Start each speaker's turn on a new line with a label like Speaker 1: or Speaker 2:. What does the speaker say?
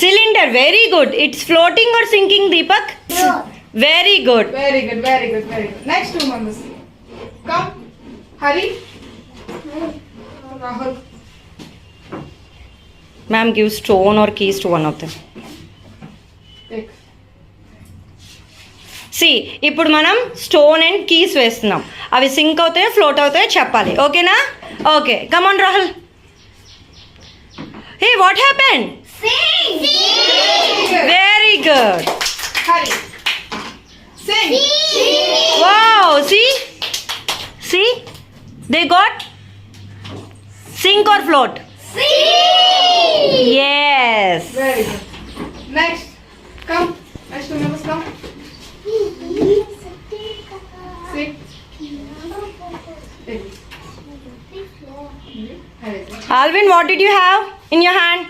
Speaker 1: Cylinder, very good. It's floating or sinking, Deepak? Very good.
Speaker 2: Very good, very good, very good. Next 2 members. Come. Hurry. Rahul.
Speaker 1: Ma'am, give stone or keys to one of them.
Speaker 2: Take.
Speaker 1: See ఇప్పుడు మనం stone and keys వేస్తున్నాం. అవి sync అవుతాయో float అవుతాయో చెప్పాలి. ఓకేనా? Okay, come on Rahul. Hey, what happen? Very good.
Speaker 2: Hurry. Sing.
Speaker 1: Wow, see they got sink or float. Yes.
Speaker 2: Very good. Next. Come. Next 2 members come. Sit. Take.
Speaker 1: Alvin, what did you have in your hand?